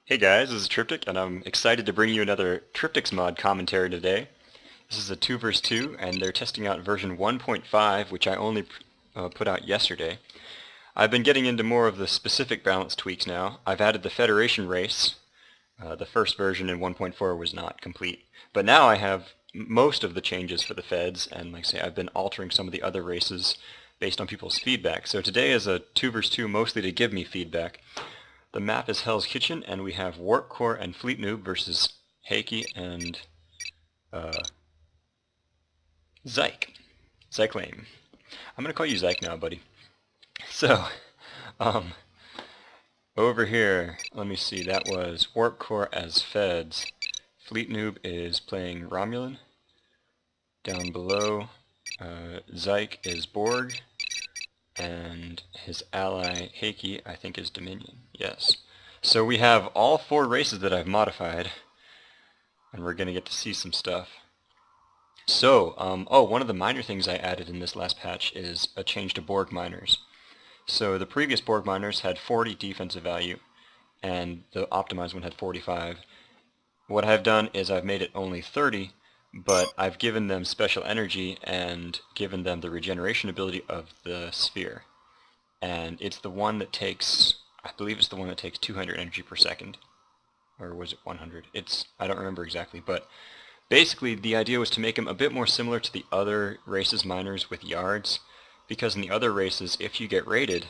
Hey guys, this is Tryptic, and I'm excited to bring you another Tryptics mod commentary today. This is a 2 vs 2, and they're testing out version 1.5, which I only put out yesterday. I've been getting into more of the specific balance tweaks now. I've added the Federation race. The first version in 1.4 was not complete. But now I have most of the changes for the Feds, and like I say, I've been altering some of the other races based on people's feedback. So today is a 2 vs 2 mostly to give me feedback. The map is Hell's Kitchen, and we have WarpCore and FleetNoob versus Heiki and uh, Zyklame. I'm going to call you Zyke now, buddy. So, um, over here, let me see, that was WarpCore as Feds. FleetNoob is playing Romulan. Down below, Zyke is Borg, and his ally Heiki, I think, is Dominion. Yes. So we have all 4 races that I've modified, and we're going to get to see some stuff. So, one of the minor things I added in this last patch is a change to Borg miners. So the previous Borg miners had 40 defensive value, and the optimized one had 45. What I've done is I've made it only 30, but I've given them special energy and given them the regeneration ability of the sphere. And it's the one that takes, I believe it's the one that takes 200 energy per second. Or was it 100? I don't remember exactly, but basically the idea was to make them a bit more similar to the other races miners with yards, because in the other races, if you get raided,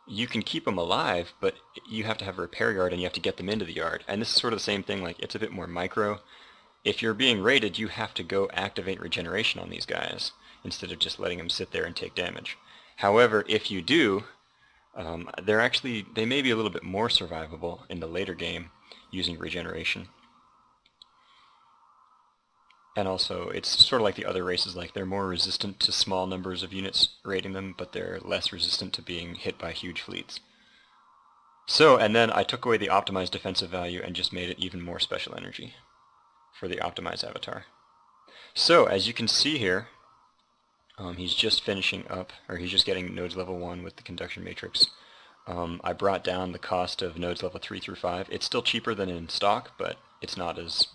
you can keep them alive, but you have to have a repair yard and you have to get them into the yard. And this is sort of the same thing, like it's a bit more micro. If you're being raided, you have to go activate regeneration on these guys instead of just letting them sit there and take damage. However, if you do, they may be a little bit more survivable in the later game using regeneration. And also, it's sort of like the other races, like they're more resistant to small numbers of units raiding them, but they're less resistant to being hit by huge fleets. So, and then I took away the optimized defensive value and just made it even more special energy for the optimized avatar. So, as you can see here, he's just finishing up, or he's just getting nodes level 1 with the conduction matrix. I brought down the cost of nodes level 3 through 5. It's still cheaper than in stock, but it's not as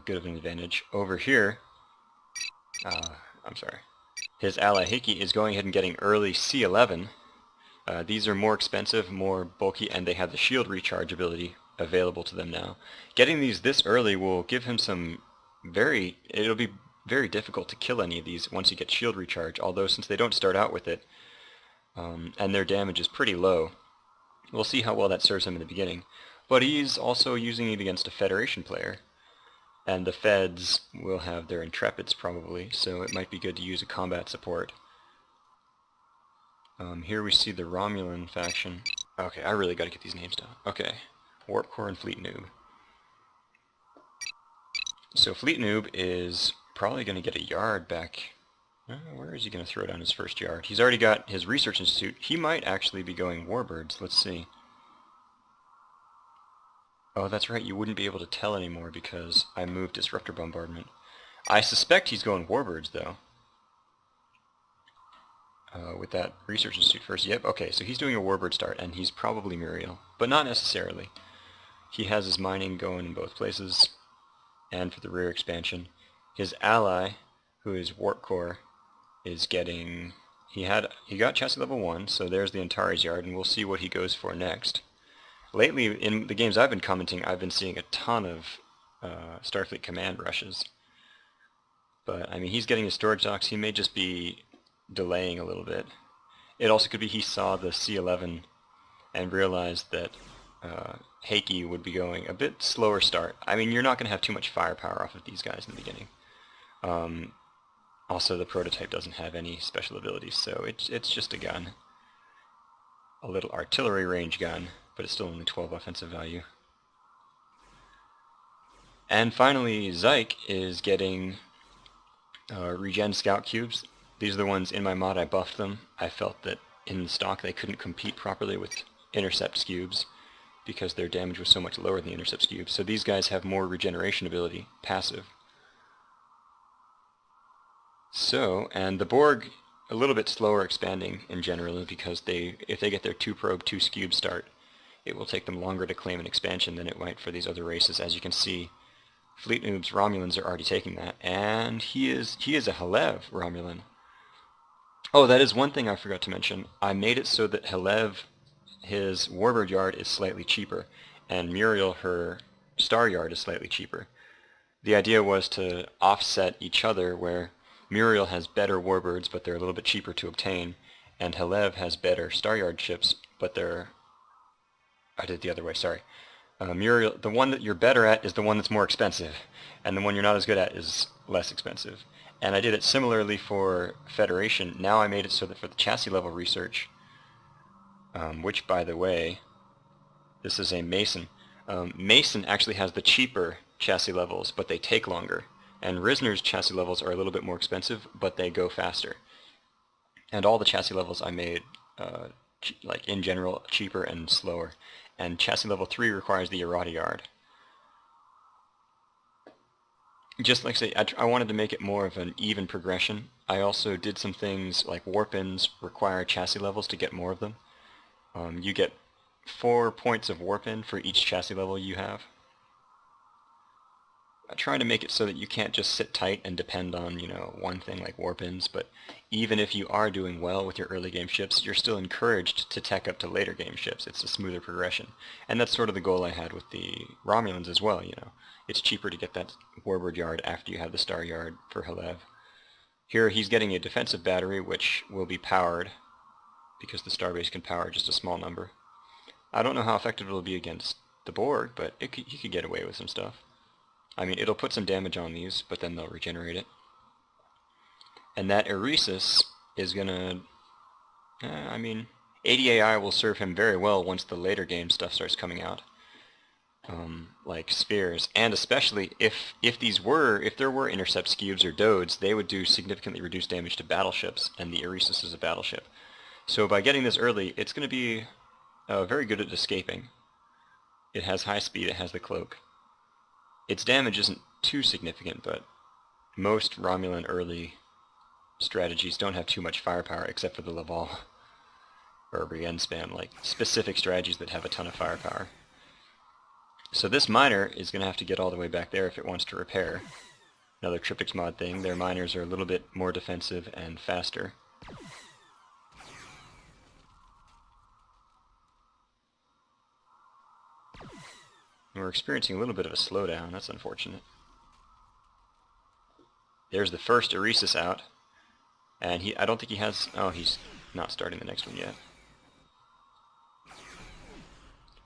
good of an advantage. Over here, his ally Heiki is going ahead and getting early C11. These are more expensive, more bulky, and they have the shield recharge ability available to them now. Getting these this early will give him it'll be very difficult to kill any of these once you get shield recharge, although since they don't start out with it, and their damage is pretty low, we'll see how well that serves him in the beginning. But he's also using it against a Federation player, and the Feds will have their Intrepids probably, so it might be good to use a combat support. Here we see the Romulan faction. Okay, I really gotta get these names down. Okay, WarpCore and FleetNoob. So FleetNoob is probably gonna get a yard back. Where is he gonna throw down his first yard? He's already got his research institute. He might actually be going warbirds. Let's see. Oh, that's right, you wouldn't be able to tell anymore because I moved Disruptor Bombardment. I suspect he's going warbirds, though. With that Research Institute first. Yep, okay, so he's doing a warbird start, and he's probably Muriel, but not necessarily. He has his mining going in both places, and for the rear expansion. His ally, who is WarpCore, is getting... He got chassis level 1, so there's the Antares yard, and we'll see what he goes for next. Lately, in the games I've been commenting, I've been seeing a ton of Starfleet command rushes. But, I mean, he's getting his storage docks. He may just be delaying a little bit. It also could be he saw the C11 and realized that Heiki would be going a bit slower start. I mean, you're not going to have too much firepower off of these guys in the beginning. Also, the prototype doesn't have any special abilities, so it's just a gun. A little artillery range gun, but it's still only 12 offensive value. And finally, Zyke is getting regen scout cubes. These are the ones in my mod. I buffed them. I felt that in stock they couldn't compete properly with intercept cubes because their damage was so much lower than the intercept cubes. So these guys have more regeneration ability, passive. So, and the Borg, a little bit slower expanding in general because if they get their 2 probe, 2 cube start, it will take them longer to claim an expansion than it might for these other races. As you can see, FleetNoob's Romulans are already taking that, and he is a Halev Romulan. Oh, that is one thing I forgot to mention. I made it so that Halev, his Warbird Yard, is slightly cheaper, and Muriel, her Star Yard, is slightly cheaper. The idea was to offset each other, where Muriel has better Warbirds, but they're a little bit cheaper to obtain, and Halev has better Star Yard ships, but they're... I did it the other way, sorry. Muriel, the one that you're better at is the one that's more expensive, and the one you're not as good at is less expensive. And I did it similarly for Federation. Now I made it so that for the chassis level research, which, by the way, this is a Mason. Mason actually has the cheaper chassis levels, but they take longer. And Risner's chassis levels are a little bit more expensive, but they go faster. And all the chassis levels I made, like in general, cheaper and slower. And chassis level 3 requires the errata yard. Just like I say, I wanted to make it more of an even progression. I also did some things like warp-ins require chassis levels to get more of them. You get 4 points of warp-in for each chassis level you have. I try to make it so that you can't just sit tight and depend on, one thing like warp-ins, but even if you are doing well with your early game ships, you're still encouraged to tech up to later game ships. It's a smoother progression. And that's sort of the goal I had with the Romulans as well, It's cheaper to get that Warbird Yard after you have the Star Yard for Halev. Here he's getting a defensive battery, which will be powered, because the Starbase can power just a small number. I don't know how effective it'll be against the Borg, but he could get away with some stuff. I mean, it'll put some damage on these, but then they'll regenerate it. And that Eresis is gonna... 80 AI will serve him very well once the later game stuff starts coming out. Like Spheres, and especially if there were Intercept Cubes or Dodes, they would do significantly reduced damage to battleships, and the Eresis is a battleship. So by getting this early, it's going to be very good at escaping. It has high speed, it has the cloak. Its damage isn't too significant, but most Romulan early strategies don't have too much firepower except for the Laval or Brienne spam, like specific strategies that have a ton of firepower. So this miner is going to have to get all the way back there if it wants to repair. Another Tryptic mod thing, their miners are a little bit more defensive and faster. We're experiencing a little bit of a slowdown. That's unfortunate. There's the first Eresis out. And I don't think he has... Oh, he's not starting the next one yet.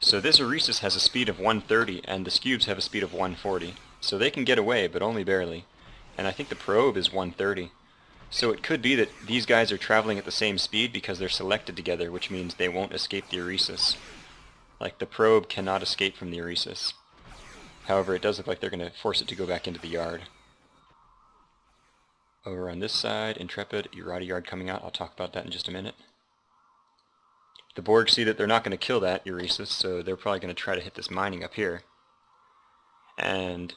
So this Eresis has a speed of 130, and the Scubes have a speed of 140. So they can get away, but only barely. And I think the probe is 130. So it could be that these guys are traveling at the same speed because they're selected together, which means they won't escape the Eresis. Like, the probe cannot escape from the Eresis. However, it does look like they're going to force it to go back into the yard. Over on this side, Intrepid, errata yard coming out. I'll talk about that in just a minute. The Borg see that they're not going to kill that Eresis, so they're probably going to try to hit this mining up here. And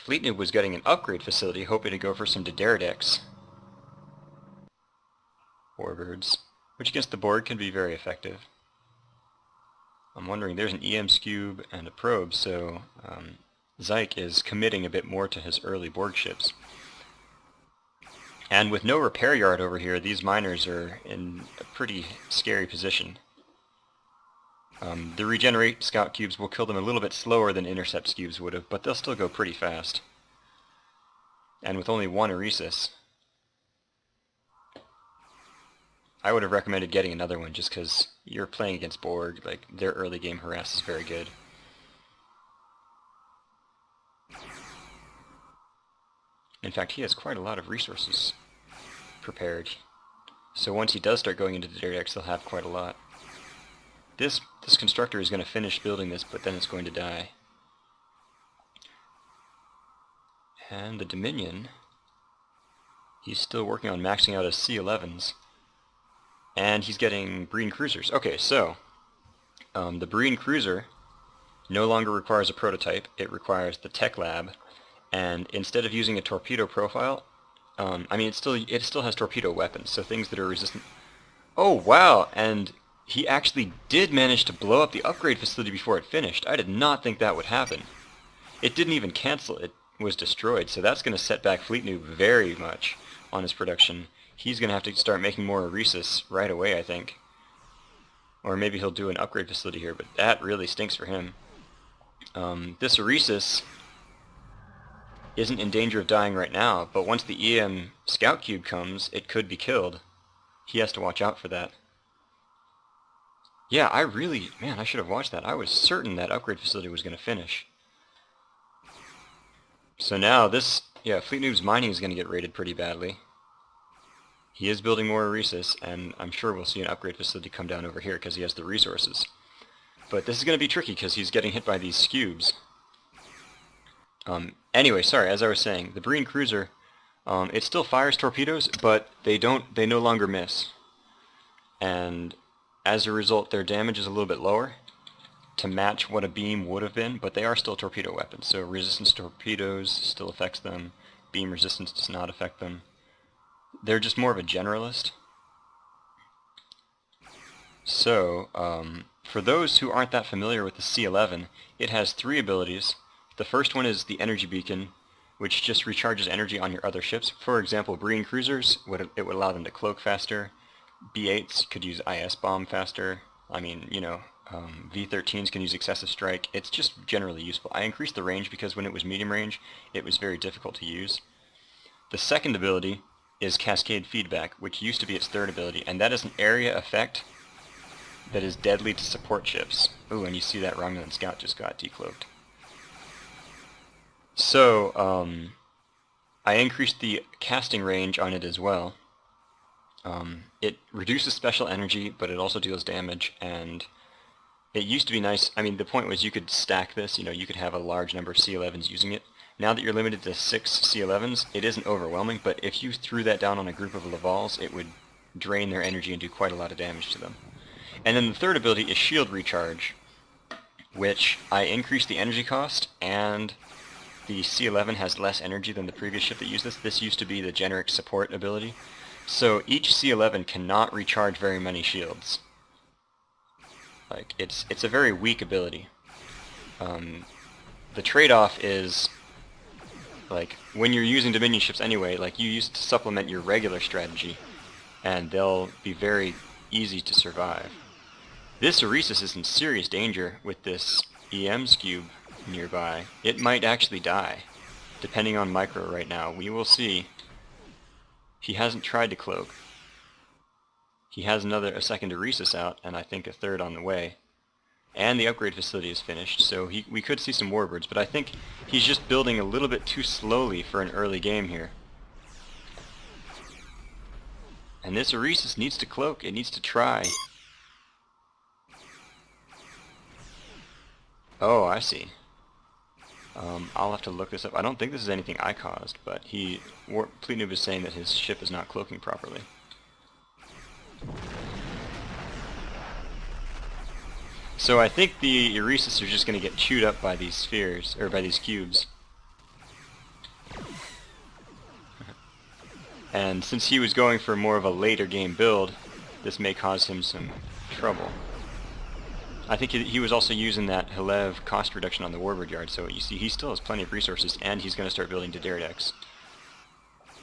FleetNoob was getting an upgrade facility, hoping to go for some Dederidex Warbirds, which against the Borg can be very effective. I'm wondering, there's an EM Scube and a probe, so Zyke is committing a bit more to his early Borg ships. And with no repair yard over here, these miners are in a pretty scary position. The Regenerate Scout Cubes will kill them a little bit slower than Intercept Cubes would have, but they'll still go pretty fast. And with only one Eresis, I would have recommended getting another one just because you're playing against Borg. Like, their early game harass is very good. In fact, he has quite a lot of resources prepared. So once he does start going into the Dederidex, he'll have quite a lot. This constructor is going to finish building this, but then it's going to die. And the Dominion, he's still working on maxing out his C-11s. And he's getting Breen Cruisers. Okay, so the Breen Cruiser no longer requires a prototype. It requires the Tech Lab. And instead of using a torpedo profile, it still has torpedo weapons, so things that are resistant... Oh, wow! And he actually did manage to blow up the upgrade facility before it finished. I did not think that would happen. It didn't even cancel, it was destroyed, so that's going to set back FleetNoob very much on his production. He's going to have to start making more Oresis right away, I think. Or maybe he'll do an upgrade facility here, but that really stinks for him. This Oresis isn't in danger of dying right now, but once the EM Scout Cube comes, it could be killed. He has to watch out for that. Yeah, man, I should have watched that. I was certain that upgrade facility was going to finish. So now FleetNoob's mining is going to get raided pretty badly. He is building more Oresis, and I'm sure we'll see an upgrade facility come down over here because he has the resources. But this is going to be tricky because he's getting hit by these scubes. Anyway, sorry, as I was saying, the Breen Cruiser, it still fires torpedoes, but they no longer miss. And as a result, their damage is a little bit lower to match what a beam would have been, but they are still torpedo weapons, so resistance to torpedoes still affects them, beam resistance does not affect them. They're just more of a generalist. So, for those who aren't that familiar with the C-11, it has 3 abilities. The first one is the energy beacon, which just recharges energy on your other ships. For example, Breen Cruisers, it would allow them to cloak faster. B-8s could use IS bomb faster. I mean, V-13s can use excessive strike. It's just generally useful. I increased the range because when it was medium range, it was very difficult to use. The second ability is Cascade Feedback, which used to be its third ability, and that is an area effect that is deadly to support ships. Ooh, and you see that Romulan Scout just got decloaked. So, I increased the casting range on it as well. It reduces special energy, but it also deals damage, and it used to be nice. I mean, the point was you could stack this, you could have a large number of C-11s using it. Now that you're limited to 6 C-11s, it isn't overwhelming, but if you threw that down on a group of Lavals, it would drain their energy and do quite a lot of damage to them. And then the third ability is Shield Recharge, which I increased the energy cost, and the C-11 has less energy than the previous ship that used this. This used to be the generic support ability. So each C-11 cannot recharge very many shields. Like, it's a very weak ability. The trade-off is, like, when you're using Dominion ships anyway, like, you use it to supplement your regular strategy, and they'll be very easy to survive. This Oresis is in serious danger with this EM Scube nearby. It might actually die, depending on Micro right now. We will see. He hasn't tried to cloak. He has a second Oresis out, and I think a third on the way. And the upgrade facility is finished, so we could see some warbirds, but I think he's just building a little bit too slowly for an early game here. And this Oresis needs to cloak, it needs to try. Oh, I see. I'll have to look this up. I don't think this is anything I caused, but FleetNoob is saying that his ship is not cloaking properly. So I think the Oresis are just going to get chewed up by these spheres, or by these cubes. And since he was going for more of a later game build, this may cause him some trouble. I think he was also using that Hilev cost reduction on the warbird yard, so you see he still has plenty of resources, and he's going to start building D'dare decks.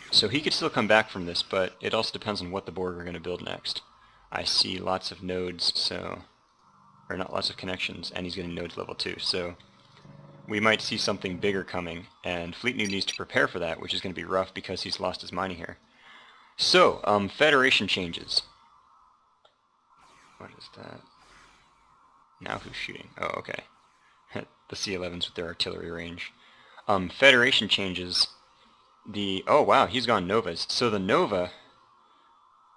So he could still come back from this, but it also depends on what the Borg are going to build next. I see lots of nodes, or not lots of connections, and he's getting nodes level 2, so we might see something bigger coming, and FleetNoob needs to prepare for that, which is going to be rough because he's lost his mining here. So, Federation changes. What is that? Now who's shooting? Oh, okay. The C-11s with their artillery range. Federation changes. Oh wow, he's gone Novas. So the Nova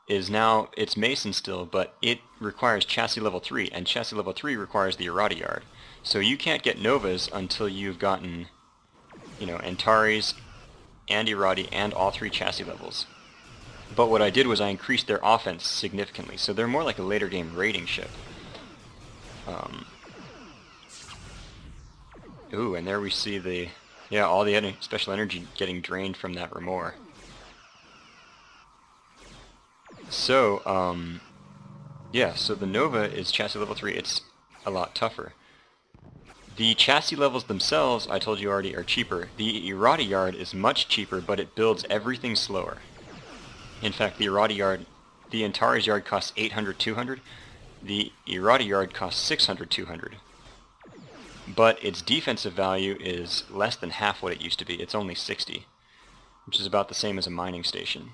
is now, it's Mason still, but it requires chassis level 3, and chassis level 3 requires the Irati yard. So you can't get Novas until you've gotten, Antares and Irati and all 3 chassis levels. But what I did was I increased their offense significantly, so they're more like a later game raiding ship. Ooh, and there we see all the special energy getting drained from that Remor. So, Yeah, so the Nova is chassis level 3. It's a lot tougher. The chassis levels themselves, I told you already, are cheaper. The errata yard is much cheaper, but it builds everything slower. In fact, the errata yard, the Antares yard costs 800, 200. The errata yard costs 600, 200. But its defensive value is less than half what it used to be. It's only 60, which is about the same as a mining station,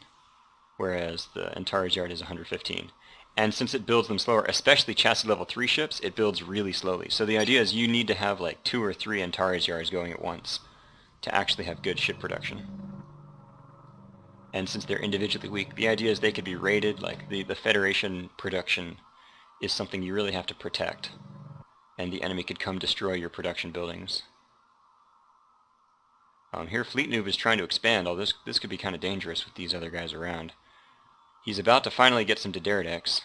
whereas the Antares yard is 115. And since it builds them slower, especially chassis level 3 ships, it builds really slowly. So the idea is you need to have like 2 or 3 Antares yards going at once to actually have good ship production. And since they're individually weak, the idea is they could be raided, like the Federation production is something you really have to protect. And the enemy could come destroy your production buildings. Here FleetNoob is trying to expand, although this could be kind of dangerous with these other guys around. He's about to finally get some Dideridex.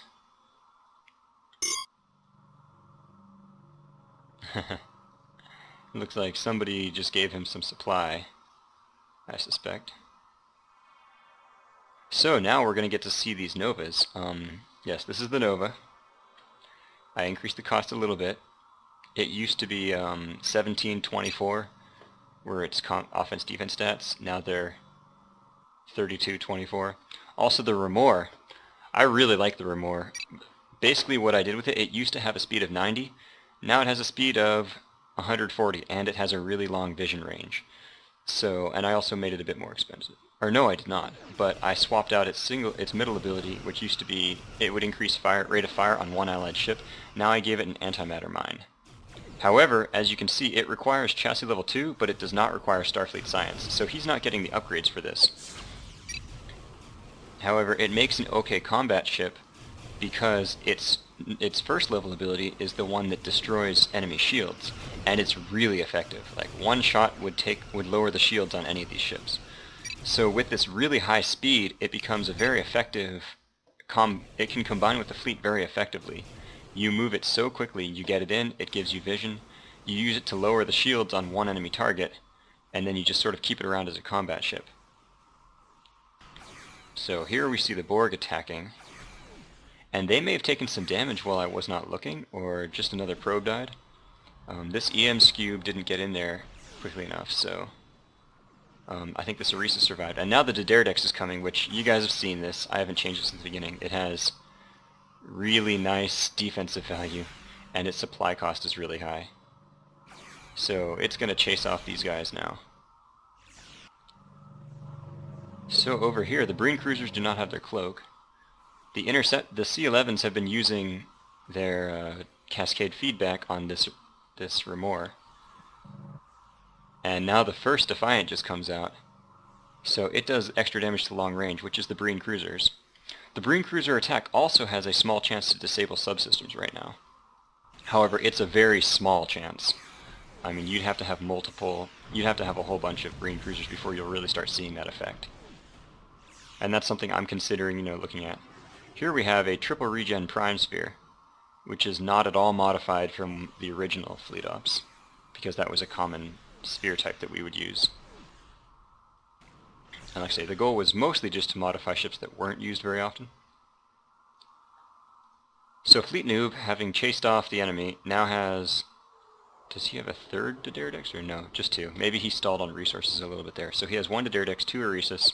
Looks like somebody just gave him some supply, I suspect. So now we're going to get to see these Novas. Yes, this is the Nova. I increased the cost a little bit. It used to be 1724 were its offense-defense stats. Now they're 3224. Also the Remor. I really like the Remor. Basically what I did with it, it used to have a speed of 90. Now it has a speed of 140, and it has a really long vision range. So, and I also made it a bit more expensive. Or no, I did not. But I swapped out its middle ability, which used to be, it would increase rate of fire on one allied ship. Now I gave it an antimatter mine. However, as you can see, it requires chassis level 2, but it does not require Starfleet Science. So he's not getting the upgrades for this. However, it makes an okay combat ship because its first level ability is the one that destroys enemy shields, and it's really effective. Like one shot would lower the shields on any of these ships. So with this really high speed, it becomes a very effective it can combine with the fleet very effectively. You move it so quickly, you get it in, it gives you vision, you use it to lower the shields on one enemy target, and then you just sort of keep it around as a combat ship. So here we see the Borg attacking, and they may have taken some damage while I was not looking, or just another probe died. This EM Scube didn't get in there quickly enough, so I think the Cerisa survived. And now the Dideridex is coming, which you guys have seen this. I haven't changed it since the beginning. It has really nice defensive value, and its supply cost is really high. So it's going to chase off these guys now. So over here, the Breen cruisers do not have their cloak. The C-11s have been using their cascade feedback on this Remor. And now the first Defiant just comes out. So it does extra damage to long range, which is the Breen cruisers. The Breen cruiser attack also has a small chance to disable subsystems right now. However, it's a very small chance. I mean, you'd have to have a whole bunch of Breen cruisers before you'll really start seeing that effect. And that's something I'm considering, looking at. Here we have a triple regen prime sphere, which is not at all modified from the original Fleet Ops, because that was a common sphere type that we would use. And like I say, the goal was mostly just to modify ships that weren't used very often. So FleetNoob, having chased off the enemy, now has... Does he have a third Dideridex, or no? Just 2. Maybe he stalled on resources a little bit there. So he has 1 Dideridex, 2 Eresis.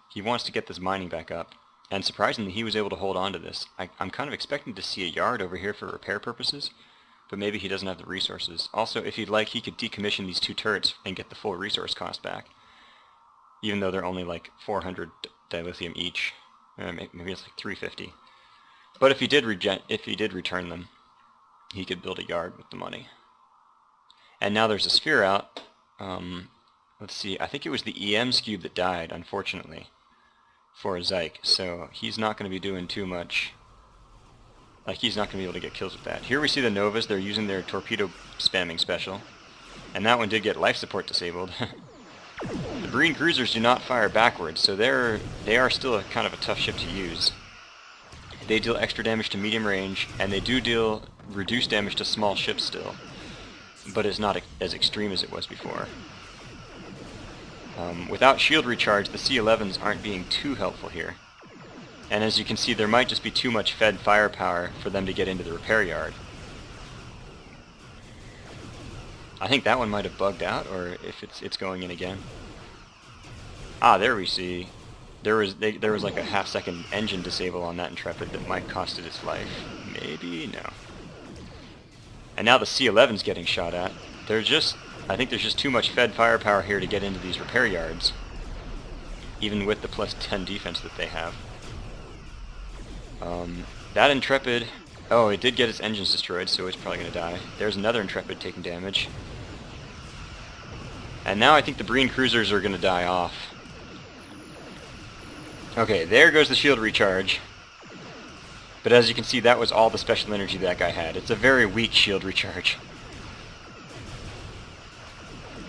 He wants to get this mining back up. And surprisingly, he was able to hold on to this. I'm kind of expecting to see a yard over here for repair purposes, but maybe he doesn't have the resources. Also, if he'd like, he could decommission these 2 turrets and get the full resource cost back, even though they're only like 400 dilithium each. Maybe it's like 350. But if he did return them, he could build a yard with the money. And now there's a sphere out. Let's see, I think it was the EM Scube that died, unfortunately, for Zyke, so he's not going to be doing too much. Like, he's not going to be able to get kills with that. Here we see the Novas. They're using their torpedo spamming special, and that one did get life support disabled. The Breen cruisers do not fire backwards, so they are still kind of a tough ship to use. They deal extra damage to medium range, and they do deal reduced damage to small ships still, but it's not as extreme as it was before. Without shield recharge, the C-11s aren't being too helpful here. And as you can see, there might just be too much Fed firepower for them to get into the repair yard. I think that one might have bugged out, or if it's going in again. Ah, there we see. There was like a half-second engine disable on that Intrepid that might cost it its life. Maybe? No. And now the C-11's getting shot at. I think there's just too much Fed firepower here to get into these repair yards, even with the plus 10 defense that they have. That Intrepid, oh, it did get its engines destroyed, so it's probably going to die. There's another Intrepid taking damage. And now I think the Breen cruisers are going to die off. Okay, there goes the shield recharge. But as you can see, that was all the special energy that guy had. It's a very weak shield recharge.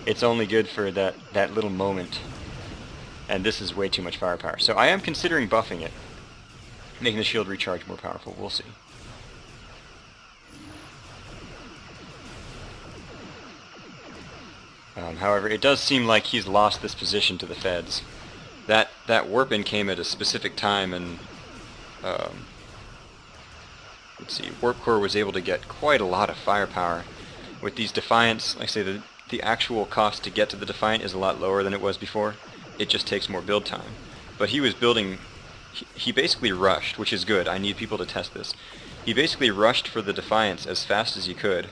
It's only good for that little moment. And this is way too much firepower. So I am considering buffing it, making the shield recharge more powerful. We'll see. However, it does seem like he's lost this position to the Feds. That warp-in came at a specific time, and let's see, WarpCore was able to get quite a lot of firepower. With these Defiants, like I say, the actual cost to get to the Defiant is a lot lower than it was before. It just takes more build time. But he was building, he basically rushed, which is good. I need people to test this. He basically rushed for the Defiants as fast as he could.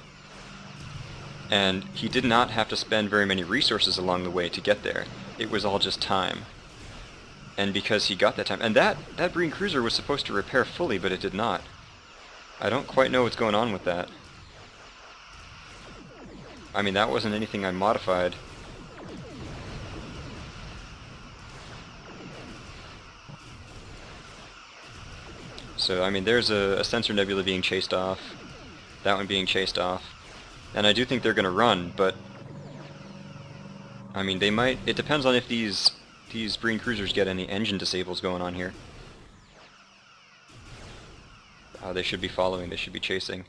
And he did not have to spend very many resources along the way to get there. It was all just time. And because he got that time, and that Breen cruiser was supposed to repair fully, but it did not. I don't quite know what's going on with that. I mean, that wasn't anything I modified. So, I mean, there's a sensor nebula being chased off, that one being chased off, and I do think they're going to run, but I mean, they might. It depends on if these Breen cruisers get any engine disables going on here. They should be following, they should be chasing.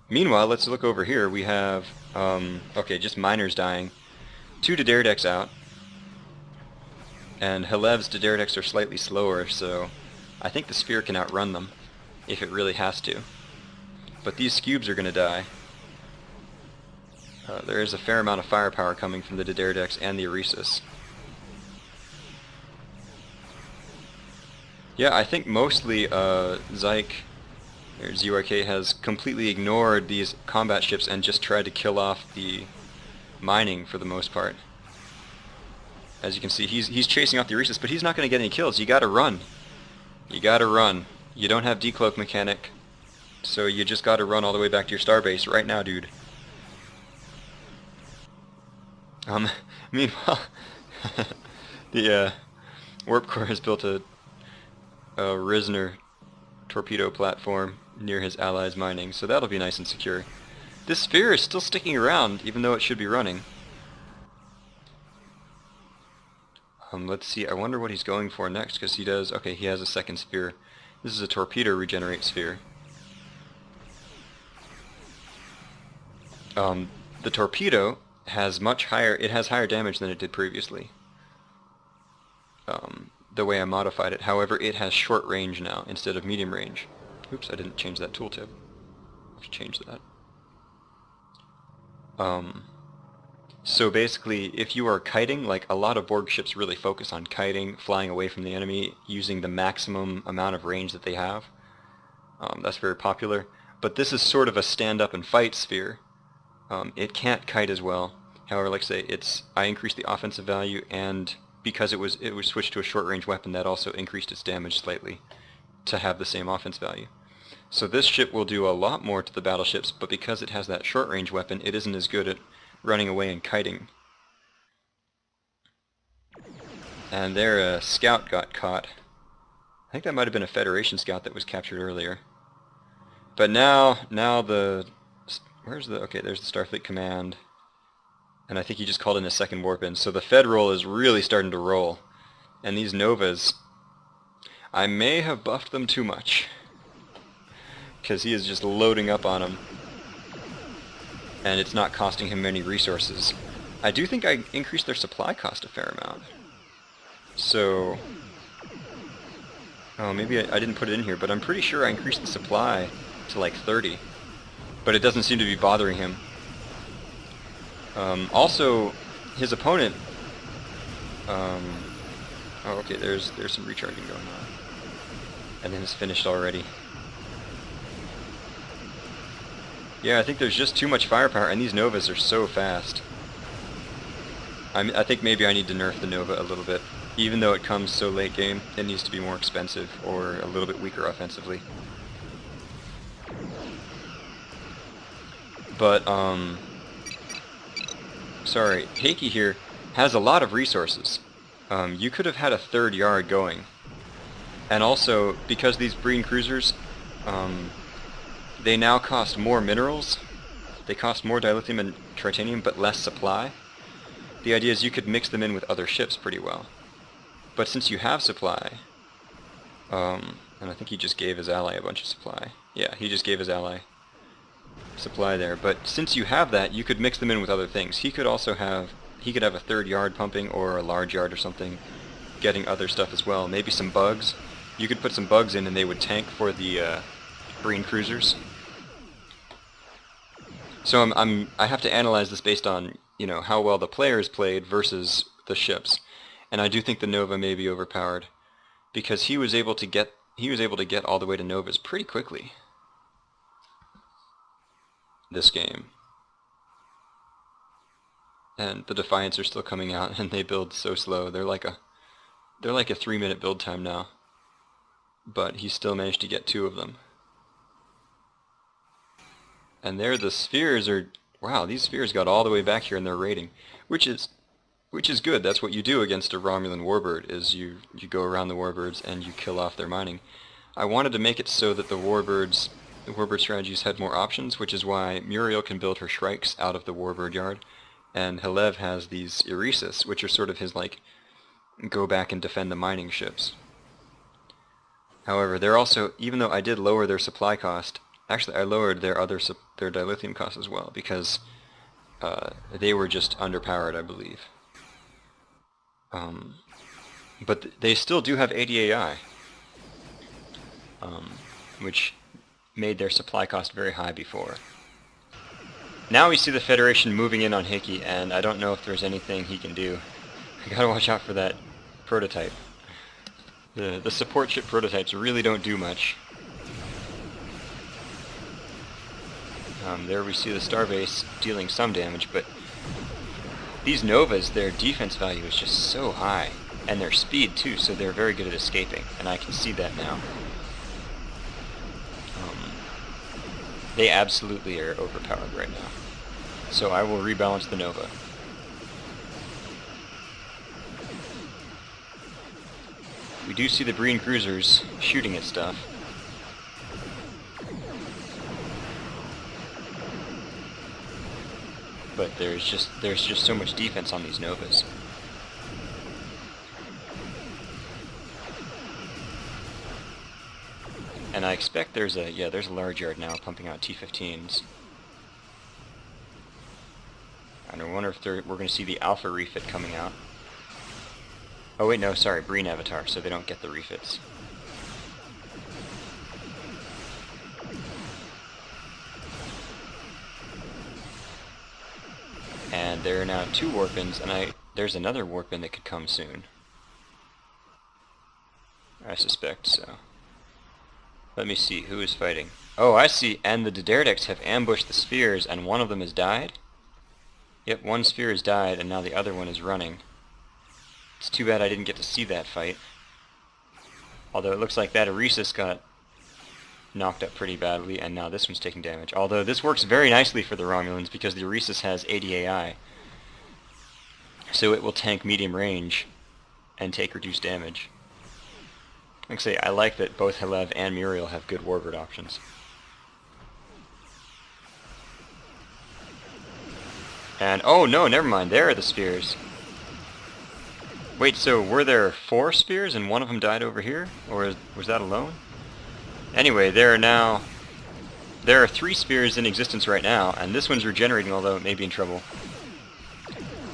Meanwhile, let's look over here. We have, okay, just miners dying. 2 Dederdecks out. And Halev's Dederdecks are slightly slower, so I think the Sphere can outrun them, if it really has to. But these Scubes are going to die. There is a fair amount of firepower coming from the Dederdecks and the Eresus. Yeah, I think mostly ZYK has completely ignored these combat ships and just tried to kill off the mining for the most part. As you can see, he's chasing off the Eresus, but he's not going to get any kills. You gotta run. You gotta run. You don't have decloak mechanic, so you just gotta run all the way back to your starbase right now, dude. Meanwhile, the WarpCore has built a Risner torpedo platform near his allies' mining, so that'll be nice and secure. This Sphere is still sticking around, even though it should be running. Let's see, I wonder what he's going for next, because he does, okay, he has a second Sphere. This is a torpedo regenerate Sphere. The torpedo has much higher, it has higher damage than it did previously. The way I modified it. However, it has short range now instead of medium range. Oops, I didn't change that tooltip. I have to change that. So basically, if you are kiting, like a lot of Borg ships really focus on kiting, flying away from the enemy, using the maximum amount of range that they have. That's very popular. But this is sort of a stand-up and fight Sphere. It can't kite as well. However, like I say, I increased the offensive value, and because it was switched to a short-range weapon, that also increased its damage slightly to have the same offense value. So this ship will do a lot more to the battleships, but because it has that short-range weapon, it isn't as good at running away and kiting. And there, a scout got caught. I think that might have been a Federation scout that was captured earlier. But now where's the, okay, there's the Starfleet Command. And I think he just called in a second warp-in. So the Fed roll is really starting to roll. And these Novas, I may have buffed them too much, because he is just loading up on them. And it's not costing him many resources. I do think I increased their supply cost a fair amount. So Oh, maybe I didn't put it in here, but I'm pretty sure I increased the supply to like 30. But it doesn't seem to be bothering him. Also, his opponent... oh, okay, there's some recharging going on. And then it's finished already. Yeah, I think there's just too much firepower, and these Novas are so fast. I think maybe I need to nerf the Nova a little bit. Even though it comes so late game, it needs to be more expensive, or a little bit weaker offensively. But, sorry, Heiki here has a lot of resources. You could have had a third yard going. And also, because these Breen Cruisers, they now cost more minerals. They cost more dilithium and tritanium, but less supply. The idea is you could mix them in with other ships pretty well. But since you have supply, and I think he just gave his ally a bunch of supply. Yeah, he just gave his ally supply there. But since you have that, you could mix them in with other things. He could also have, he could have a third yard pumping, or a large yard or something, getting other stuff as well. Maybe some bugs. You could put some bugs in and they would tank for the Breen Cruisers. So I have to analyze this based on, you know, how well the players played versus the ships. And I do think the Nova may be overpowered, because he was able to get all the way to Novas pretty quickly this game. And the Defiants are still coming out, and they build so slow. They're like a 3-minute build time now. But he still managed to get 2 of them. And there the spheres are, wow, these spheres got all the way back here in their rating, which is good. That's what you do against a Romulan warbird, is you go around the warbirds and you kill off their mining. I wanted to make it so that the warbird strategies had more options, which is why Muriel can build her Shrikes out of the warbird yard, and Helev has these Eresis, which are sort of his, like, go back and defend the mining ships. However, they're also, even though I did lower their supply cost, actually I lowered their dilithium cost as well, because they were just underpowered, I believe. But they still do have ADAI, which made their supply cost very high before. Now we see the Federation moving in on Heiki, and I don't know if there's anything he can do. I gotta watch out for that prototype. The support ship prototypes really don't do much. There we see the Starbase dealing some damage, but these Novas, their defense value is just so high, and their speed too, so they're very good at escaping, and I can see that now. They absolutely are overpowered right now. So I will rebalance the Nova. We do see the Breen Cruisers shooting at stuff. But there's just so much defense on these Novas. And I expect there's a large yard now pumping out T-15s. And I wonder if we're going to see the Alpha refit coming out. Oh wait, no, sorry, Breen Avatar, so they don't get the refits. And there are now 2 warp-ins, and there's another warp-in that could come soon. I suspect so. Let me see, who is fighting? Oh, I see, and the Diderdeks have ambushed the spheres, and one of them has died? Yep, one sphere has died, and now the other one is running. It's too bad I didn't get to see that fight. Although it looks like that Eresis got knocked up pretty badly, and now this one's taking damage. Although this works very nicely for the Romulans, because the Eresis has ADAI. So it will tank medium range and take reduced damage. Like I say, I like that both Helev and Muriel have good warbird options. And, oh no, never mind, there are the spheres. Wait, so were there 4 spheres and one of them died over here? Or was that alone? Anyway, there are 3 spheres in existence right now, and this one's regenerating, although it may be in trouble.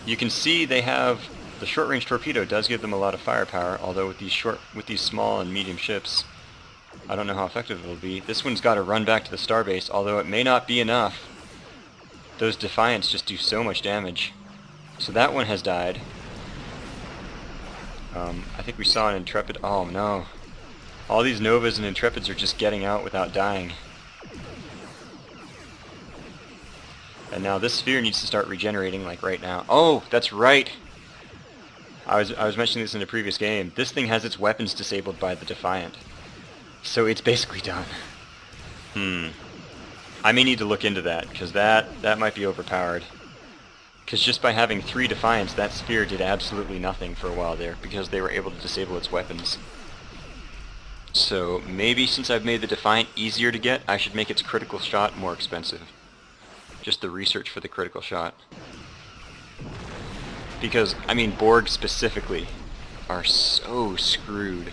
You can see they have The short-range torpedo does give them a lot of firepower, although with these small and medium ships, I don't know how effective it will be. This one's got to run back to the starbase, although it may not be enough. Those Defiants just do so much damage. So that one has died. I think we saw an Intrepid. Oh no. All these Novas and Intrepids are just getting out without dying. And now this sphere needs to start regenerating like right now. Oh, that's right! I was mentioning this in a previous game. This thing has its weapons disabled by the Defiant. So it's basically done. I may need to look into that, because that might be overpowered. Because just by having 3 Defiants, that sphere did absolutely nothing for a while there, because they were able to disable its weapons. So maybe since I've made the Defiant easier to get, I should make its critical shot more expensive. Just the research for the critical shot. Because, I mean, Borg specifically are so screwed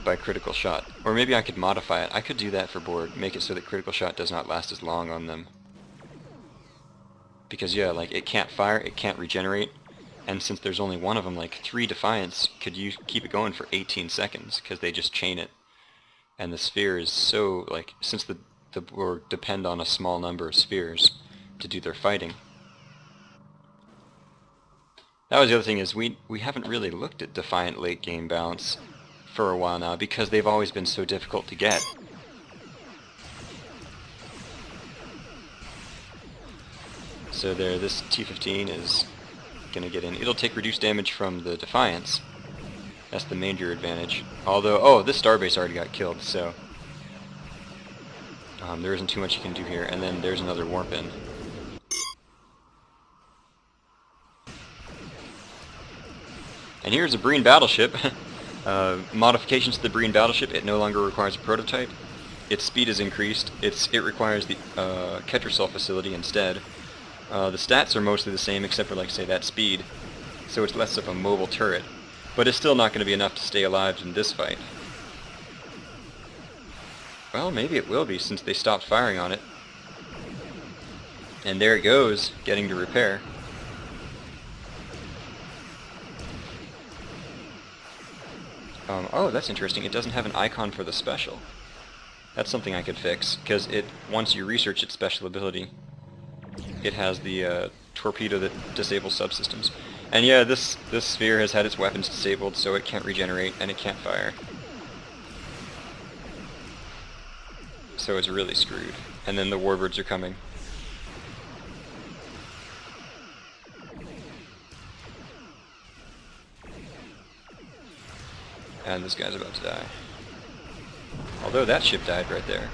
by critical shot. Or maybe I could modify it. I could do that for Borg, make it so that critical shot does not last as long on them. Because yeah, like, it can't fire, it can't regenerate, and since there's only one of them, like 3 Defiants, could you keep it going for 18 seconds, because they just chain it. And the sphere is so, like, since the Borg depend on a small number of spheres to do their fighting. That was the other thing, is we haven't really looked at Defiant late game balance for a while now, because they've always been so difficult to get. So there, this T-15 is going to get in. It'll take reduced damage from the Defiants. That's the major advantage. Although, oh, this starbase already got killed, so there isn't too much you can do here. And then there's another warp in. And here's a Breen battleship. Modifications to the Breen battleship: it no longer requires a prototype. Its speed is increased. It requires the Ketracel facility instead. The stats are mostly the same, except for, like, say, that speed. So it's less of a mobile turret. But it's still not going to be enough to stay alive in this fight. Well, maybe it will be, since they stopped firing on it. And there it goes, getting to repair. Oh, that's interesting. It doesn't have an icon for the special. That's something I could fix, because once you research its special ability, it has the torpedo that disables subsystems. And yeah, this sphere has had its weapons disabled, so it can't regenerate and it can't fire. So it's really screwed. And then the warbirds are coming. And this guy's about to die. Although that ship died right there.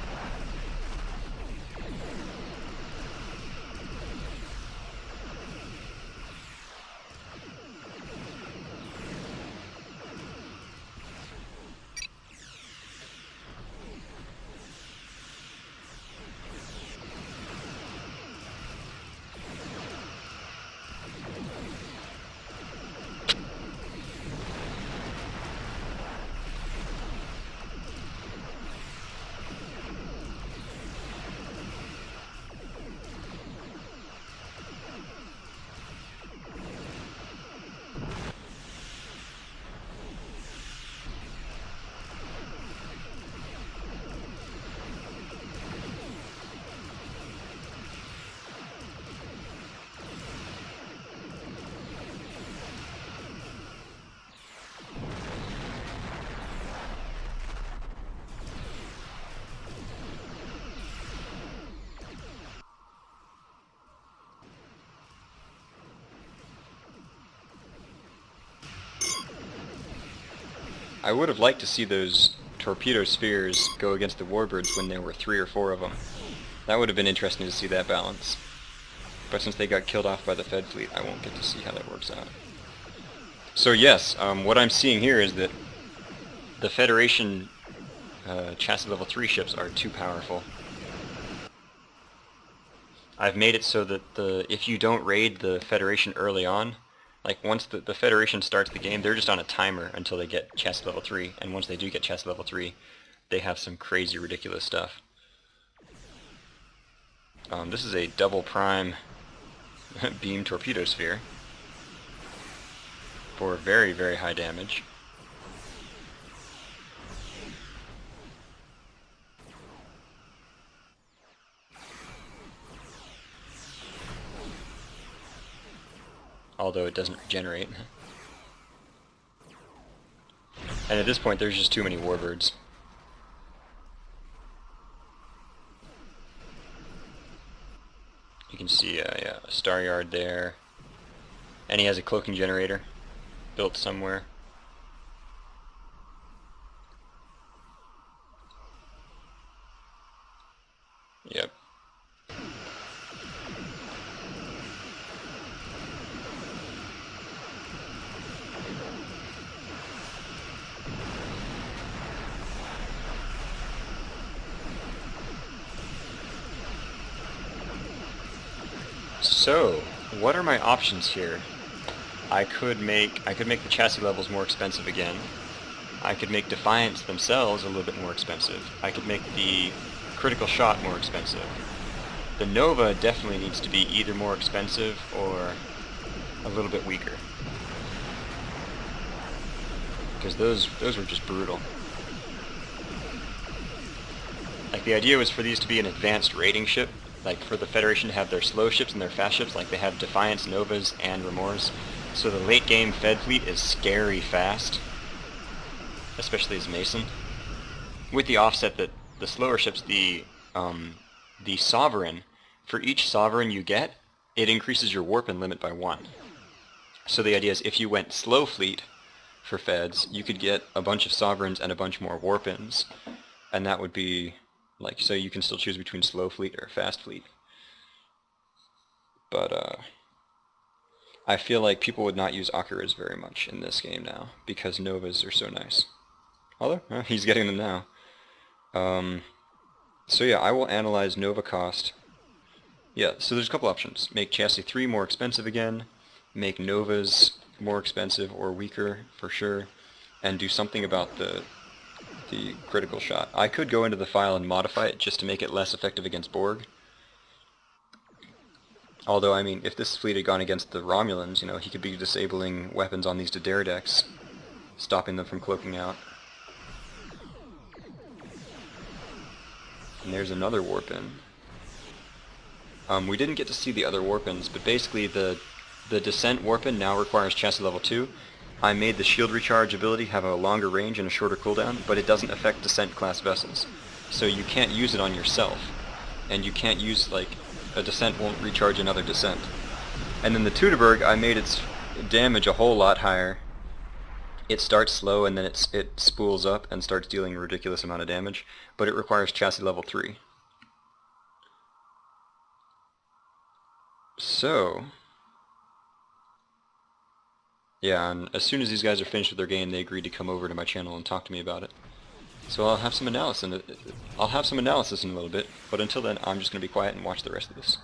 I would have liked to see those torpedo spheres go against the warbirds when there were 3 or 4 of them. That would have been interesting to see that balance. But since they got killed off by the Fed fleet, I won't get to see how that works out. So yes, what I'm seeing here is that the Federation chassis level 3 ships are too powerful. I've made it so that if you don't raid the Federation early on, like once the Federation starts the game, they're just on a timer until they get chassis level 3, and once they do get chassis level 3, they have some crazy ridiculous stuff. This is a double prime beam torpedo sphere. for very, very high damage. Although it doesn't regenerate. And at this point there's just too many warbirds. You can see a star yard there. And he has a cloaking generator built somewhere. Yep. So, what are my options here? I could make the chassis levels more expensive again. I could make Defiance themselves a little bit more expensive. I could make the critical shot more expensive. The Nova definitely needs to be either more expensive or a little bit weaker. Because those were just brutal. Like, the idea was for these to be an advanced raiding ship, like for the Federation to have their slow ships and their fast ships, like they have Defiance, Novas, and Remors. So the late game Fed fleet is scary fast, especially as Mason. With the offset that the slower ships, the Sovereign, for each Sovereign you get, it increases your warp-in limit by 1. So the idea is if you went slow fleet for Feds, you could get a bunch of Sovereigns and a bunch more warp-ins, and that would be like, so you can still choose between slow fleet or fast fleet. But I feel like people would not use Akaras very much in this game now, because Novas are so nice. Although, he's getting them now. So yeah, I will analyze Nova cost. Yeah, so there's a couple options. Make Chassis 3 more expensive again, make Novas more expensive or weaker for sure, and do something about the critical shot. I could go into the file and modify it just to make it less effective against Borg. Although, I mean, if this fleet had gone against the Romulans, you know, he could be disabling weapons on these Dare decks, stopping them from cloaking out. And there's another warp-in. We didn't get to see the other warp-ins, but basically the Descent warp-in now requires chassis level 2. I made the shield recharge ability have a longer range and a shorter cooldown, but it doesn't affect Descent class vessels. So you can't use it on yourself. And you can't use, like, a Descent won't recharge another Descent. And then the Teutoburg, I made its damage a whole lot higher. It starts slow and then it spools up and starts dealing a ridiculous amount of damage, but it requires chassis level 3. So, yeah, and as soon as these guys are finished with their game, they agreed to come over to my channel and talk to me about it. So I'll have some analysis in a little bit, but until then, I'm just going to be quiet and watch the rest of this.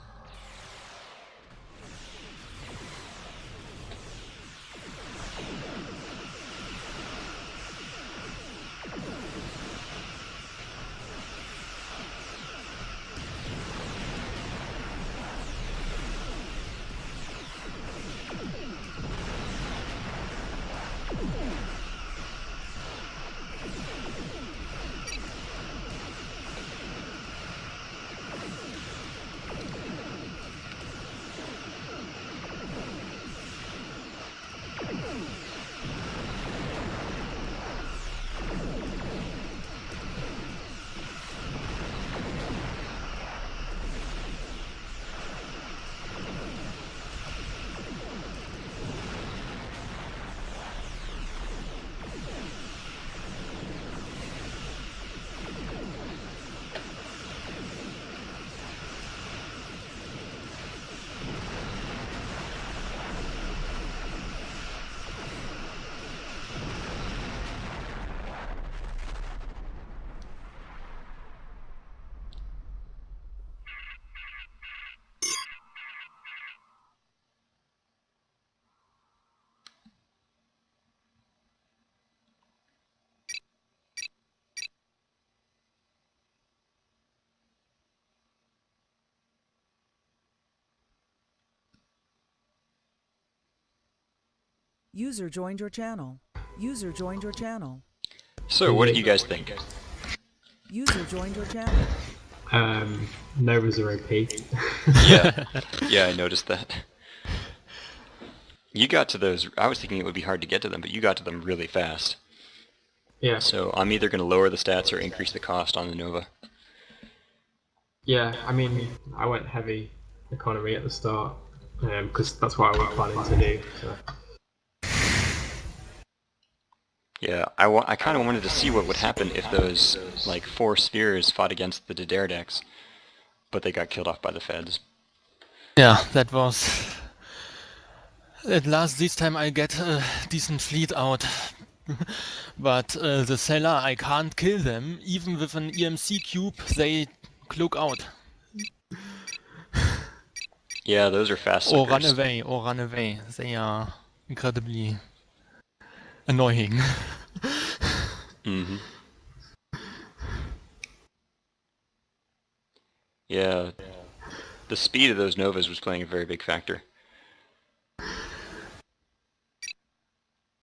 User joined your channel. User joined your channel. So, what do you guys think? User joined your channel. Novas are OP. Yeah, yeah, I noticed that. You got to those, I was thinking it would be hard to get to them, but you got to them really fast. Yeah. So I'm either going to lower the stats or increase the cost on the Nova. Yeah, I mean, I went heavy economy at the start, because that's what I was planning to do. So. Yeah, I kind of wanted to see what would happen if those, like, 4 spheres fought against the Dadair decks, but they got killed off by the Feds. Yeah, that was... At last, this time I get a decent fleet out. But the seller, I can't kill them. Even with an EMC cube, they cloak out. Yeah, those are fast Or suckers. run away. They are incredibly annoying. Mm-hmm. Yeah, the speed of those Novas was playing a very big factor.